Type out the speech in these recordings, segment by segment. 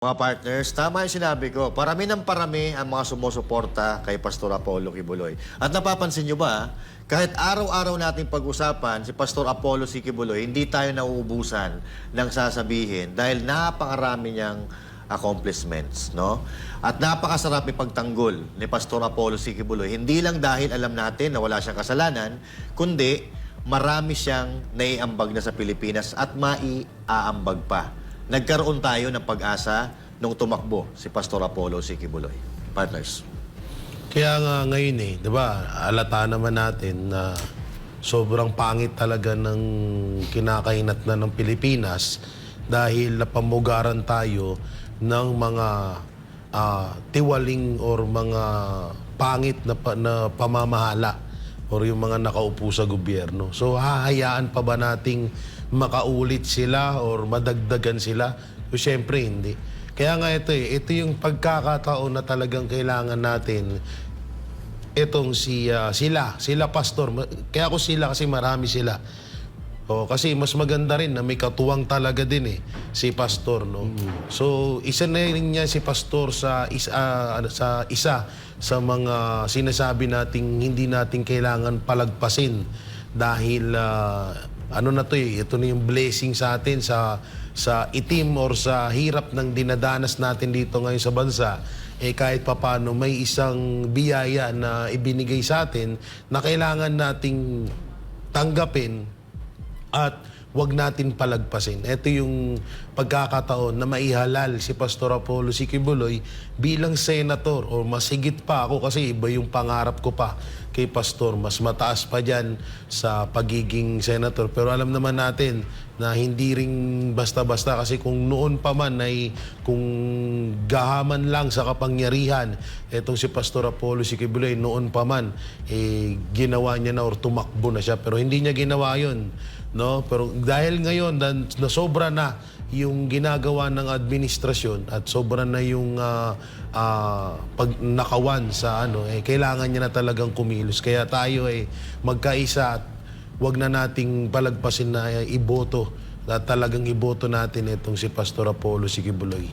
Mga partners, tama yung sinabi ko. Parami ng parami ang mga sumusuporta kay Pastor Apollo Kibuloy. At napapansin nyo ba, kahit araw-araw nating pag-usapan si Pastor Apollo si Kibuloy, hindi tayo nauubusan ng sasabihin dahil napakarami niyang accomplishments, no? At napakasarap ipagtanggol ni Pastor Apollo si Kibuloy. Hindi lang dahil alam natin na wala siyang kasalanan, kundi marami siyang naiambag na sa Pilipinas at maiaambag pa. Nagkaroon tayo ng pag-asa nung tumakbo si Pastor Apollo si Kibuloy. Partners. Kaya nga ngayon di ba, alata naman natin na sobrang pangit talaga ng kinakainat na ng Pilipinas dahil napamugaran tayo ng mga tiwaling or mga pangit na pamamahala or yung mga nakaupo sa gobyerno. So hahayaan pa ba nating makaulit sila or madagdagan sila? So, syempre hindi. Kaya nga ito yung pagkakataon na talagang kailangan natin itong sila pastor. Kaya ako sila kasi marami sila. Kasi mas maganda rin na may katuwang talaga din si pastor, no. So isa na rin niya si pastor sa isa sa mga sinasabi nating hindi natin kailangan palagpasin dahil ito na yung blessing sa atin sa itim or sa hirap ng dinadanas natin dito ngayon sa bansa. Kahit papano may isang biyaya na ibinigay sa atin na kailangan nating tanggapin at wag natin palagpasin. Ito yung pagkakataon na maihalal si Pastor Apollo si Kibuloy bilang senator o masigit pa ako kasi iba yung pangarap ko pa kay Pastor. Mas mataas pa dyan sa pagiging senator. Pero alam naman natin na hindi ring basta-basta kasi kung noon pa man ay kung gahaman lang sa kapangyarihan etong si Pastor Apollo si Kibuloy noon pa man ginawa niya na or tumakbo na siya. Pero hindi niya ginawa yun. No, pero dahil ngayon na sobra na yung ginagawa ng administrasyon at sobra na yung pagnakawan sa kailangan niya na talagang kumilos. Kaya tayo magkaisa at wag na nating palagpasin na iboto at talagang iboto natin itong si Pastor Apollo si Kibuloy.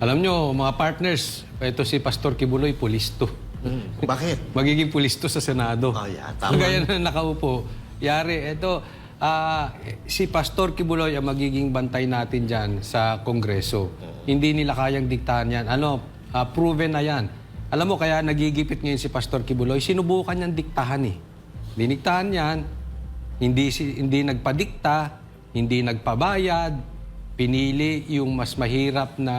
Alam nyo, mga partners, ito si Pastor Kibuloy, pulisto. Bakit? Magiging pulisto sa Senado. Tama. Gaya na nakaupo. Yari, ito, si Pastor Kibuloy ang magiging bantay natin dyan sa Kongreso. Hindi nila kayang diktahan yan. Proven na yan. Alam mo, kaya nagigipit ngayon si Pastor Kibuloy, sinubukan niyang diktahan Diniktahan yan, hindi nagpadikta, hindi nagpabayad, pinili yung mas mahirap na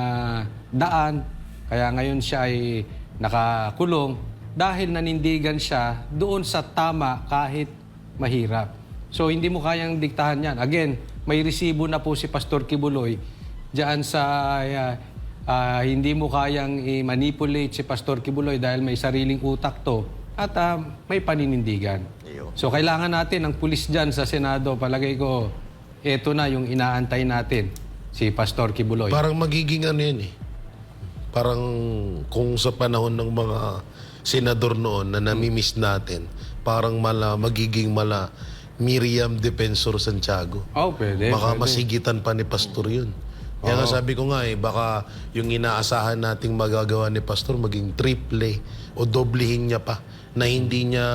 daan. Kaya ngayon siya ay nakakulong dahil nanindigan siya doon sa tama kahit mahirap. So, hindi mo kayang diktahan yan. Again, may resibo na po si Pastor Kibuloy diyan sa hindi mo kayang i-manipulate si Pastor Kibuloy dahil may sariling utak to at may paninindigan. So, kailangan natin ng pulis dyan sa Senado. Palagay ko, ito na yung inaantay natin, si Pastor Kibuloy. Parang magiging parang kung sa panahon ng mga senador noon na namimiss natin, parang magiging Miriam Defensor Santiago. Pwede. Baka pwede. Masigitan pa ni Pastor yun. Kaya nga sabi ko nga baka yung inaasahan nating magagawa ni Pastor maging triple o doblehin niya pa na hindi niya...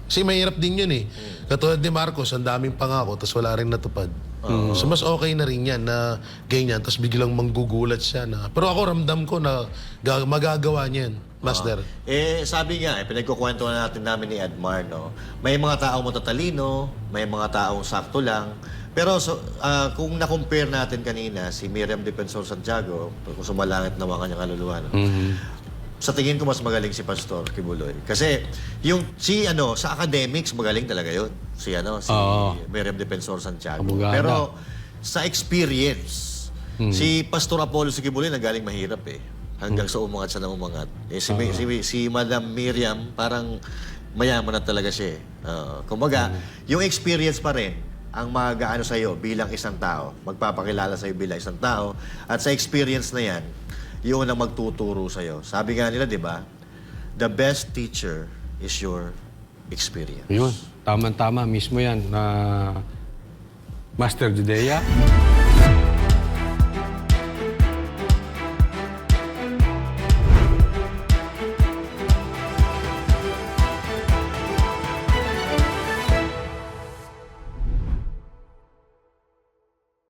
Kasi mahirap din yun Katulad ni Marcos, ang daming pangako tapos wala rin natupad. So mas okay na rin yan na ganyan tapos biglang manggugulat siya na... Pero ako ramdam ko na magagawa niya yan. Master. Sabi nga, pinagkukwento na namin ni Edmar, no? May mga taong matatalino, may mga taong sakto lang. Pero kung na-compare natin kanina, si Miriam Defensor Santiago, kung sumalangit na mga kanyang kaluluwa, no? Sa tingin ko mas magaling si Pastor Kibuloy. Kasi sa academics, magaling talaga yun. Si Miriam Defensor Santiago. Abogada. Pero sa experience, si Pastor Apollo si Kibuloy nagaling mahirap hanggang sa umangat siya na umangat. Si Madam Miriam, parang mayaman na talaga siya. Kumbaga, yung experience pa rin ang mag-aano sa'yo bilang isang tao, magpapakilala sa'yo bilang isang tao, at sa experience na yan, yun ang magtuturo sa'yo. Sabi nga nila, di ba, the best teacher is your experience. Yun, tama-tama, mismo yan. Master Judea.